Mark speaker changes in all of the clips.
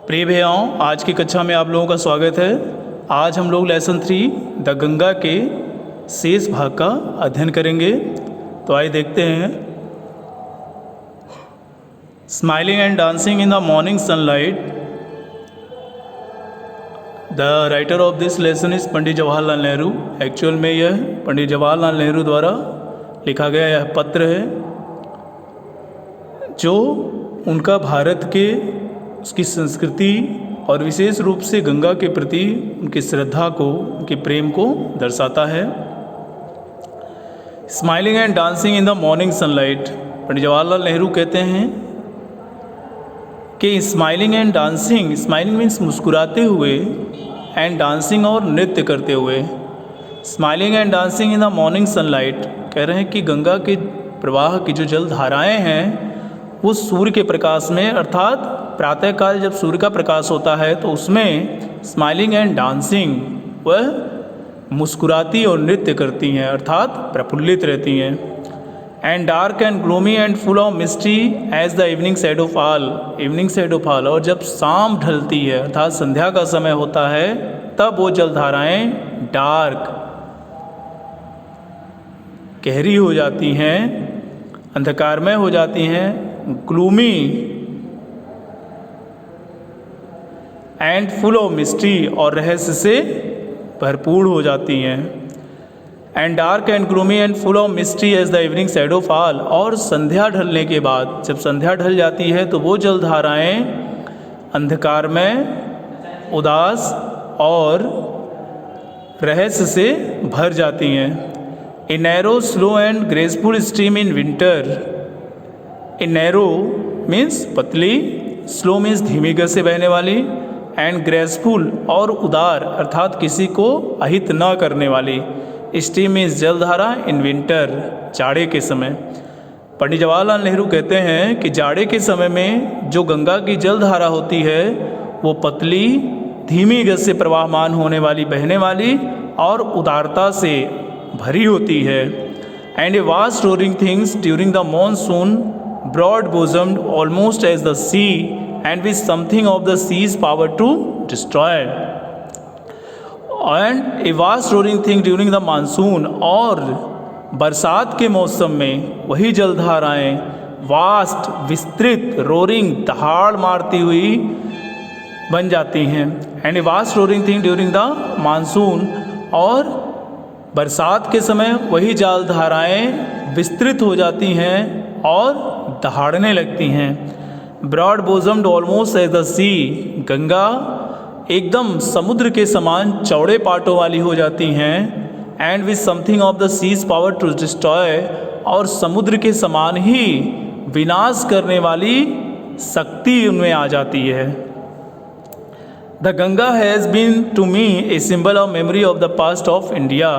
Speaker 1: प्रिय भैयाओं, आज की कक्षा में आप लोगों का स्वागत है। आज हम लोग लेसन 3 द गंगा के शेष भाग का अध्ययन करेंगे। तो आइए देखते हैं। Smiling and dancing in the morning sunlight. The writer of this lesson is Pandit Jawaharlal Nehru. Actual में यह पंडित जवाहरलाल नेहरू द्वारा लिखा गया यह पत्र है, जो उनका भारत के उसकी संस्कृति और विशेष रूप से गंगा के प्रति उनकी श्रद्धा को, उनके प्रेम को दर्शाता है। Smiling and dancing in the morning sunlight. Pandit Jawaharlal Nehru कहते हैं कि smiling and dancing, smiling means मुस्कुराते हुए, एंड डांसिंग और नृत्य करते हुए। Smiling and dancing in the morning sunlight कह रहे हैं कि गंगा के प्रवाह की जो जल धाराएँ हैं वो सूर्य के प्रकाश में, अर्थात प्रातःकाल जब सूर्य का प्रकाश होता है तो उसमें स्माइलिंग एंड डांसिंग वह मुस्कुराती और नृत्य करती हैं, अर्थात प्रफुल्लित रहती हैं। And dark and gloomy and full of mystery as the evening shadow fall. Evening shadow fall, और जब शाम ढलती है अर्थात संध्या का समय होता है तब वो जलधाराएँ डार्क, गहरी हो जाती हैं, अंधकारमय हो जाती हैं, gloomy and full of mystery, और रहस्य से भरपूर हो जाती हैं। And dark and gloomy and full of mystery as the evening shadow fall, और संध्या ढलने के बाद, जब संध्या ढल जाती है तो वो जलधाराएँ अंधकारमय, उदास और रहस्य से भर जाती हैं। A narrow slow and graceful stream in winter. A narrow means पतली, स्लो मीन्स धीमी गति से बहने वाली, एंड ग्रेसफुल और उदार अर्थात किसी को अहित न करने वाली। स्ट्रीम मीन्स जलधारा इन विंटर, जाड़े के समय। पंडित जवाहरलाल नेहरू कहते हैं कि जाड़े के समय में जो गंगा की जलधारा होती है वो पतली, धीमी गति से प्रवाहमान होने वाली, बहने वाली और उदारता से भरी होती है। And a vast roaring things during the monsoon, broad bosomed almost as the sea, and with something of the sea's power to destroy. And a vast roaring thing during the monsoon, और बरसात के मौसम में वही जलधाराएँ vast, विस्तृत, roaring, दहाड़ मारती हुई बन जाती हैं। And a vast roaring thing during the monsoon, और बरसात के समय वही जलधाराएँ विस्तृत हो जाती हैं और दहाड़ने लगती हैं। ब्रॉड बोजम्ड ऑलमोस्ट एज द सी, गंगा एकदम समुद्र के समान चौड़े पाटों वाली हो जाती हैं। And with something of the sea's power to destroy, और समुद्र के समान ही विनाश करने वाली शक्ति उनमें आ जाती है। The Ganga has been to me a symbol of memory of the past of India.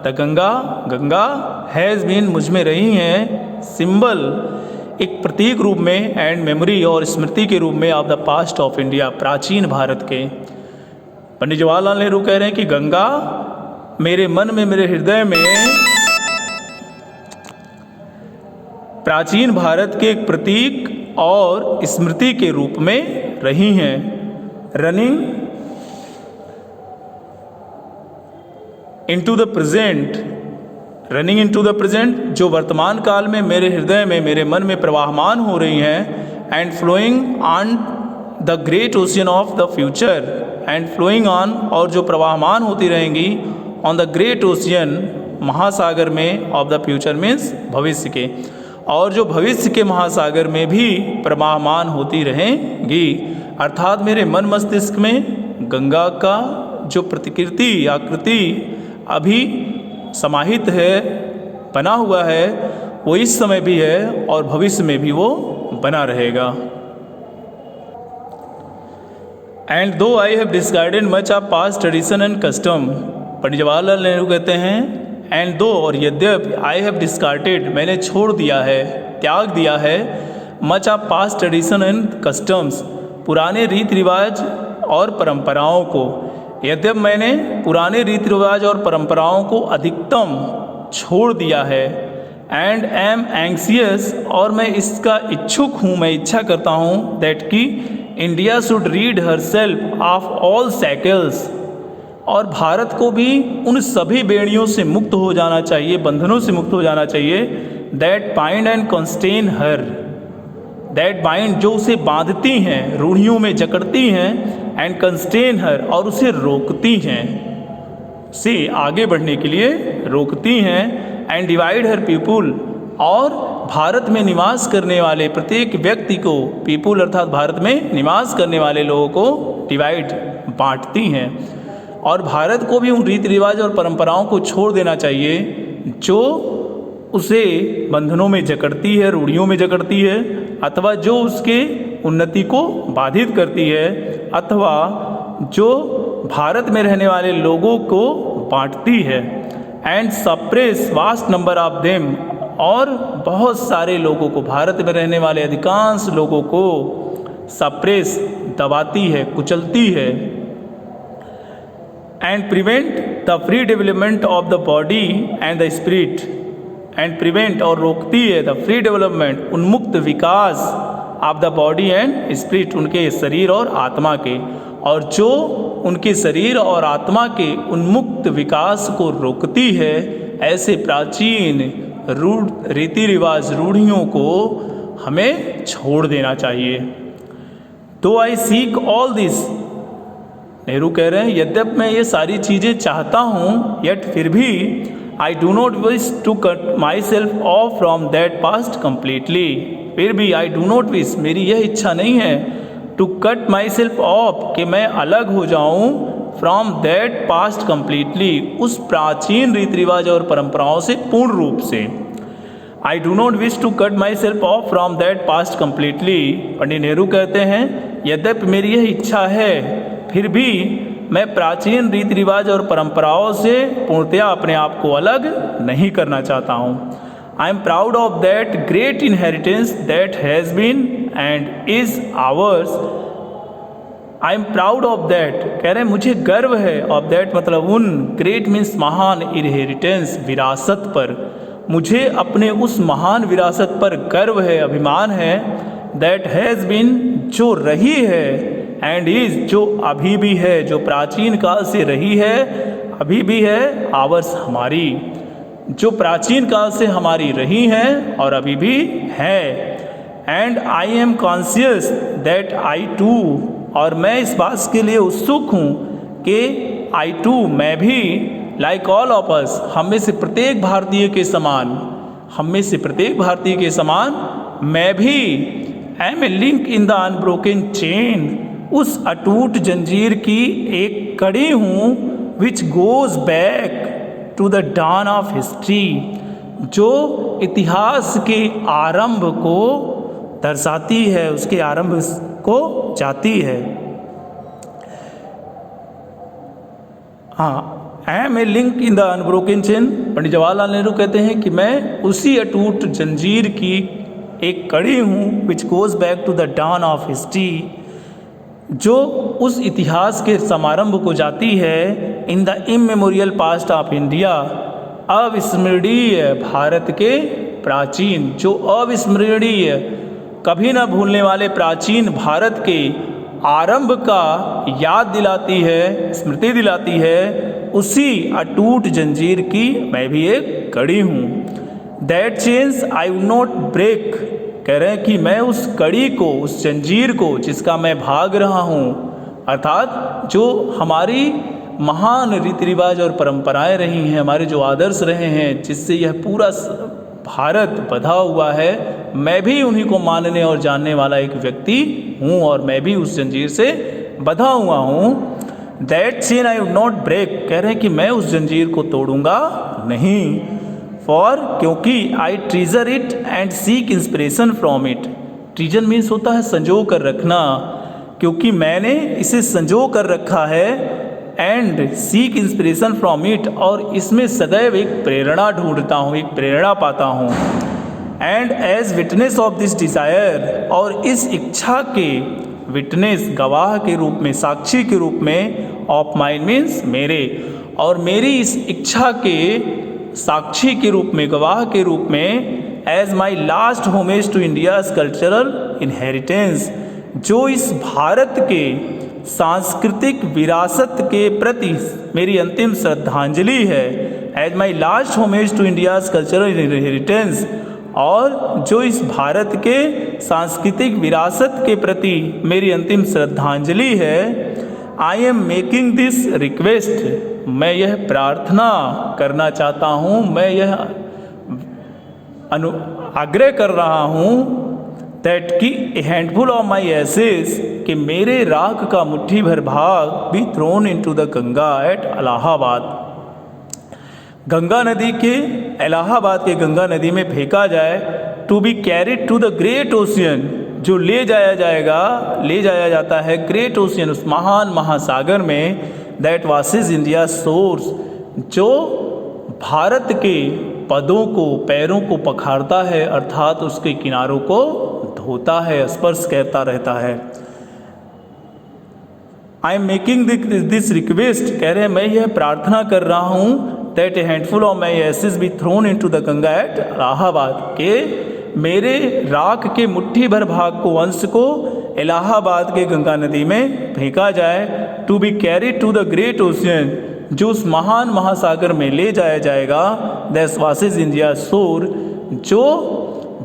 Speaker 1: The Ganga, Ganga has been मुझ में रही हैं, सिंबल एक प्रतीक रूप में, एंड मेमोरी और स्मृति के रूप में of the past of India, प्राचीन भारत के। पंडित जवाहरलाल नेहरू कह रहे हैं कि गंगा मेरे मन में, मेरे हृदय में प्राचीन भारत के एक प्रतीक और स्मृति के रूप में रही हैं। Running into the present, running into the present, जो वर्तमान काल में मेरे हृदय में, मेरे मन में प्रवाहमान हो रही हैं। And flowing on the great ocean of the future, and flowing on, और जो प्रवाहमान होती रहेंगी ऑन द ग्रेट ओशियन, महासागर में, ऑफ द फ्यूचर मीन्स भविष्य के, और जो भविष्य के महासागर में भी प्रवाहमान होती रहेंगी। अर्थात मेरे मन मस्तिष्क में गंगा का जो प्रतिकृति, आकृति अभी समाहित है, बना हुआ है, वो इस समय भी है और भविष्य में भी वो बना रहेगा। And though I have discarded much of past tradition and custom. Pandit Jawaharlal Nehru कहते हैं एंड दो, और यद्यपि आई हैव डिस्कार्डेड, मैंने छोड़ दिया है, त्याग दिया है, much of past tradition and customs, पुराने रीति रिवाज और परंपराओं को। यद्यपि मैंने पुराने रीति रिवाज और परंपराओं को अधिकतम छोड़ दिया है। एंड एम एंक्सियस, और मैं इसका इच्छुक हूँ, मैं इच्छा करता हूँ दैट कि India should rid herself of all shackles, और भारत को भी उन सभी बेड़ियों से मुक्त हो जाना चाहिए, बंधनों से मुक्त हो जाना चाहिए, that bind and constrain her, that bind जो उसे बांधती हैं, रूढ़ियों में जकड़ती हैं, एंड कंस्टेन हर और उसे रोकती हैं, से आगे बढ़ने के लिए रोकती हैं, एंड डिवाइड हर पीपुल, और भारत में निवास करने वाले प्रत्येक व्यक्ति को, पीपुल अर्थात भारत में निवास करने वाले लोगों को डिवाइड बांटती हैं, और भारत को भी उन रीति रिवाज और परंपराओं को छोड़ देना चाहिए जो उसे बंधनों में जकड़ती है, रूढ़ियों में जकड़ती है, अथवा जो उसके उन्नति को बाधित करती है, अथवा जो भारत में रहने वाले लोगों को बांटती है, and suppress vast number of them, और बहुत सारे लोगों को, भारत में रहने वाले अधिकांश लोगों को सप्रेस दबाती है, कुचलती है, and prevent the free development of the body and the spirit, and prevent और रोकती है द फ्री डेवलपमेंट उन्मुक्त विकास of the body and spirit, उनके शरीर और आत्मा के, और जो उनके शरीर और आत्मा के उन्मुक्त विकास को रोकती है, ऐसे प्राचीन रीति रिवाज रूढ़ियों को हमें छोड़ देना चाहिए। तो आई सीक ऑल दिस, नेहरू कह रहे हैं यद्यप मैं ये सारी चीज़ें चाहता हूँ, यट फिर भी I do not wish to cut myself off from that past completely, फिर भी आई डू नॉट विश, मेरी यह इच्छा नहीं है, to cut myself off, कि मैं अलग हो जाऊँ, फ्रॉम दैट पास्ट कम्प्लीटली, उस प्राचीन रीति रिवाज और परंपराओं से पूर्ण रूप से। I do not wish to cut myself off from that past completely, Pandit Nehru कहते हैं यद्यपि मेरी यह इच्छा है, फिर भी मैं प्राचीन रीति रिवाज और परंपराओं से पूर्णतया अपने आप को अलग नहीं करना चाहता हूँ। I am proud of that great inheritance that has been and is ours, I am proud of that, कह रहे हैं मुझे गर्व है, ऑफ दैट मतलब उन, ग्रेट मीन्स महान, इनहेरिटेंस विरासत पर, मुझे अपने उस महान विरासत पर गर्व है, अभिमान है, दैट हैज़ बीन जो रही है, एंड इज़ जो अभी भी है, जो प्राचीन काल से रही है, अभी भी है, आवर्स हमारी, जो प्राचीन काल से हमारी रही हैं और अभी भी है, and I am conscious that I too, और मैं इस बात के लिए उत्सुक हूँ कि आई टू, मैं भी, लाइक ऑल ऑफ अस, हम में से प्रत्येक भारतीय के समान, हम में से प्रत्येक भारतीय के समान मैं भी, am a link in the unbroken chain, उस अटूट जंजीर की एक कड़ी हूँ, which goes back to the dawn of history, जो इतिहास के आरंभ को दर्शाती है, उसके आरंभ को जाती है। हाँ, I am a link in the unbroken chain, Pandit Jawaharlal Nehru कहते हैं कि मैं उसी अटूट जंजीर की एक कड़ी हूँ, which goes back to the dawn of history, जो उस इतिहास के समारंभ को जाती है, in the immemorial past of India, अविस्मरणीय भारत के प्राचीन, जो अविस्मरणीय, कभी न भूलने वाले प्राचीन भारत के आरंभ का याद दिलाती है, स्मृति दिलाती है, उसी अटूट जंजीर की मैं भी एक कड़ी हूँ। That chains I will not break, कह रहे हैं कि मैं उस कड़ी को, उस जंजीर को जिसका मैं भाग रहा हूँ, अर्थात जो हमारी महान रीति रिवाज और परंपराएं रही हैं, हमारे जो आदर्श रहे हैं, जिससे यह पूरा भारत बंधा हुआ है, मैं भी उन्हीं को मानने और जानने वाला एक व्यक्ति हूँ, और मैं भी उस जंजीर से बंधा हुआ हूँ। That chain I will not break, कह रहे हैं कि मैं उस जंजीर को तोड़ूंगा नहीं, फॉर, क्योंकि I treasure it and seek inspiration from it, treasure means होता है संजो कर रखना, क्योंकि मैंने इसे संजो कर रखा है, and seek inspiration from it, और इसमें सदैव एक प्रेरणा ढूंढता हूँ, एक प्रेरणा पाता हूँ, and as witness of this desire, और इस इच्छा के विटनेस, गवाह के रूप में, साक्षी के रूप में, ऑफ माइंड मीन्स मेरे, और मेरी इस इच्छा के साक्षी के रूप में, गवाह के रूप में, as my last homage to India's cultural inheritance, जो इस भारत के सांस्कृतिक विरासत के प्रति मेरी अंतिम श्रद्धांजलि है, as my last homage to India's cultural heritage, और जो इस भारत के सांस्कृतिक विरासत के प्रति मेरी अंतिम श्रद्धांजलि है, I am making this request, मैं यह प्रार्थना करना चाहता हूँ, मैं यह आग्रह कर रहा हूँ दैट कि a handful of my ashes, कि मेरे राख का मुट्ठी भर भाग be thrown into the Ganga at Allahabad, Ganga नदी के इलाहाबाद के गंगा नदी में फेंका जाए, to be carried to the great ocean, जो ले जाया जाता है ग्रेट ओशियन, उस महान महासागर में, दैट वासेस इंडिया सोर्स, जो भारत के पदों को पैरों को पखारता है, अर्थात उसके किनारों को धोता है, स्पर्श करता रहता है। I am making this request, कह रहे हैं मैं यह प्रार्थना कर रहा हूँ, that a handful of my ashes be thrown into the Ganga at Allahabad, के मेरे राख के मुट्ठी भर भाग को, अंश को इलाहाबाद के गंगा नदी में फेंका जाए, to be carried to the great ocean, जो उस महान महासागर में ले जाया जाएगा, दैट वासेस इंडिया शोर, जो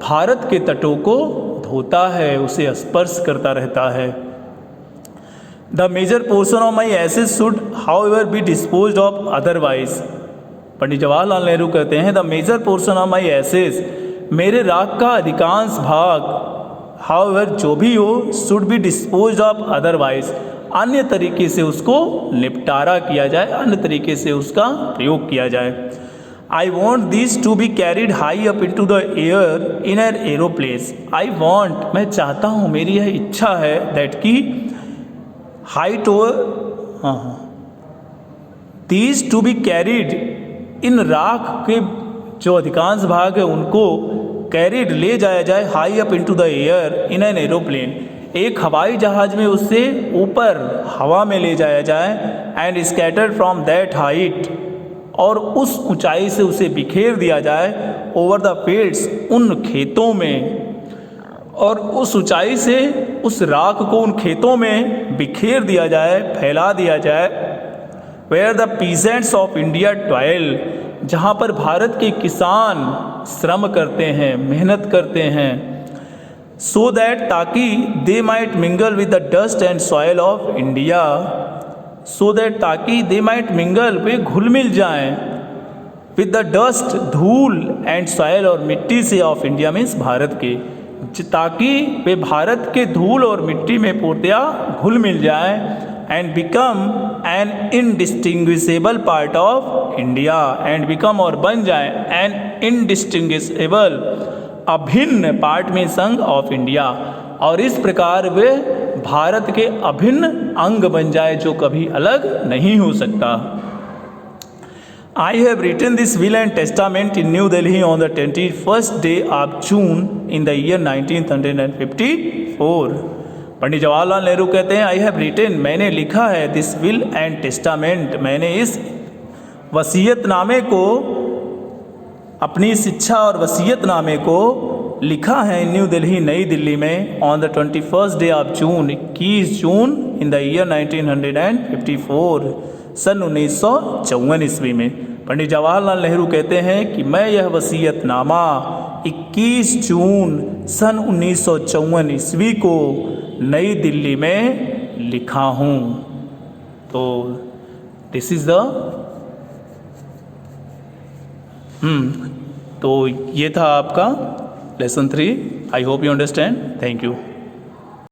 Speaker 1: भारत के तटों को धोता है, उसे स्पर्श करता रहता है। The major portion of my ashes should however be disposed of otherwise, Pandit Jawaharlal Nehru कहते हैं the major portion of my ashes, मेरे राख का अधिकांश भाग, हाउएवर जो भी हो, should be disposed of otherwise, अन्य तरीके से उसको निपटारा किया जाए, अन्य तरीके से उसका प्रयोग किया जाए। I want this to be carried high up into the air in an aeroplane, I want, मैं चाहता हूँ, मेरी यह इच्छा है, दैट की height over this to be carried, इन राख के जो अधिकांश भाग है उनको कैरिड ले जाया जाए, high up into the air in an aeroplane, एक हवाई जहाज में उससे ऊपर हवा में ले जाया जाए, and scattered from that height, और उस ऊंचाई से उसे बिखेर दिया जाए, ओवर द फील्ड्स, उन खेतों में, और उस ऊंचाई से उस राख को उन खेतों में बिखेर दिया जाए, फैला दिया जाए, where the peasants of India toil, जहाँ पर भारत के किसान श्रम करते हैं, मेहनत करते हैं, सो दैट, ताकि they might mingle with the dust and soil of India, so that, ताकि दे माइट मिंगल, वे घुल मिल जाएं, विद द डस्ट, धूल, एंड सॉयल, और मिट्टी से, ऑफ इंडिया मीन्स भारत के, ताकि वे भारत के धूल और मिट्टी में पूर्णतया घुल मिल जाएं, and become an indistinguishable part of India, and become, और बन जाए, एन इनडिस्टिंग्विशेबल, अभिन्न, पार्ट में संग, ऑफ इंडिया, और इस प्रकार वे भारत के अभिन्न अंग बन जाए, जो कभी अलग नहीं हो सकता। I have written this will and testament in New Delhi on the 21st day of June in the year 1954. पंडित जवाहरलाल नेहरू कहते हैं आई हैव रिटन, मैंने लिखा है, दिस विल एंड टेस्टामेंट, मैंने इस वसीयतनामे को, अपनी शिक्षा और वसीयतनामे को लिखा है न्यू दिल्ली, नई दिल्ली में, on the 21st day of June, 21 June in the year 1954, सन 1954 ईस्वी में। पंडित जवाहरलाल नेहरू कहते हैं कि मैं यह वसीयतनामा 21 जून सन 1954 ईस्वी को नई दिल्ली में लिखा हूँ। तो दिस इज़ द तो ये था आपका lesson 3। I hope you understand. Thank you.